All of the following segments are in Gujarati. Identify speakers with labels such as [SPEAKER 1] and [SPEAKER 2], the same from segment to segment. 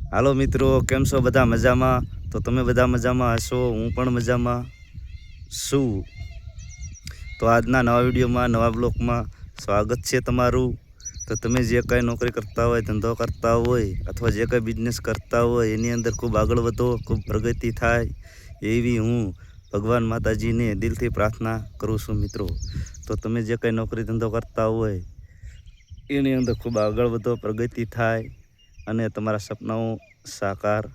[SPEAKER 1] હાલો મિત્રો, કેમ છો? બધા મજામાં? તો તમે બધા મજામાં હશો, હું પણ મજામાં છું. તો આજના નવા વિડીયોમાં, નવા બ્લોગમાં સ્વાગત છે તમારું. તો તમે જે કંઈ નોકરી કરતા હોય, ધંધો કરતા હોય અથવા જે કંઈ બિઝનેસ કરતા હોય એની અંદર ખૂબ આગળ વધો, ખૂબ પ્રગતિ થાય એવી હું ભગવાન માતાજીને દિલથી પ્રાર્થના કરું છું મિત્રો. તો તમે જે કંઈ નોકરી ધંધો કરતા હોય એની અંદર ખૂબ આગળ વધો, પ્રગતિ થાય અને તમારા સપનાઓ સાકાર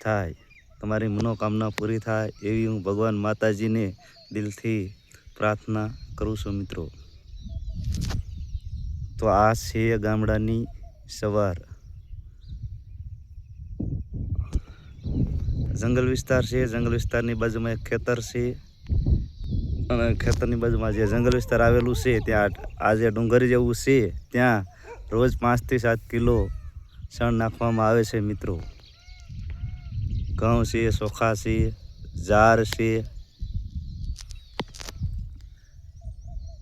[SPEAKER 1] થાય, તમારી મનોકામના પૂરી થાય એવી હું ભગવાન માતાજીને દિલથી પ્રાર્થના કરું છું મિત્રો. તો આ છે ગામડાની સવાર. જંગલ વિસ્તાર છે, જંગલ વિસ્તારની બાજુમાં એક ખેતર છે અને ખેતરની બાજુમાં જે જંગલ વિસ્તાર આવેલું છે ત્યાં આ જે ડુંગર જેવું છે ત્યાં રોજ 5 થી 7 કિલો શણ નાખવામાં આવે છે મિત્રો. ઘઉં છે, ચોખા છે, જાર છે.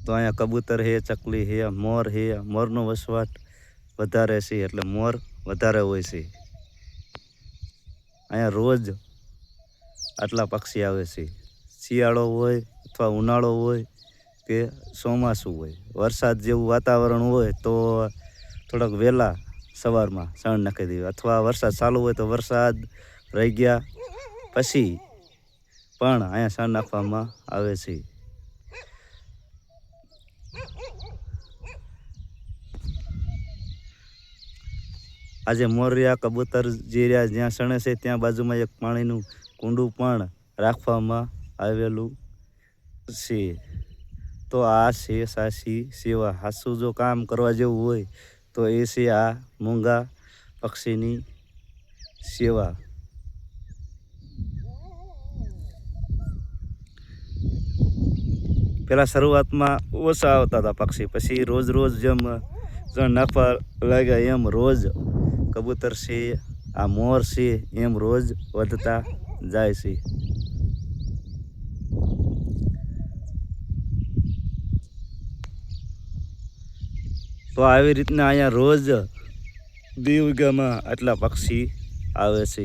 [SPEAKER 1] તો અહીંયા કબૂતર છે, ચકલી છે, મોર છે. મોરનો વસવાટ વધારે છે એટલે મોર વધારે હોય છે. અહીંયા રોજ આટલા પક્ષી આવે છે. શિયાળો હોય અથવા ઉનાળો હોય કે ચોમાસું હોય, વરસાદ જેવું વાતાવરણ હોય તો થોડાક વહેલા સવારમાં શણ નાખી દેવી, અથવા વરસાદ ચાલુ હોય તો વરસાદ રહી ગયા પછી પણ અહીંયા શણ નાખવામાં આવે છે. આજે મોરિયા કબૂતર જે રહ્યા જ્યાં શણે છે ત્યાં બાજુમાં એક પાણીનું કુંડું પણ રાખવામાં આવેલું છે. તો આ છે સાચી સેવા. સાચું જો કામ કરવા જેવું હોય તો એ છે આ મૂંગા પક્ષીની સેવા. પહેલાં શરૂઆતમાં ઓછા આવતા હતા પક્ષી, પછી રોજ રોજ જેમ નાખવા લાગ્યા એમ રોજ કબૂતર છે, આ મોર છે એમ રોજ વધતા જાય છે. તો આવી રીતના અહીંયા રોજ 2 વીઘામાં આટલા પક્ષી આવે છે.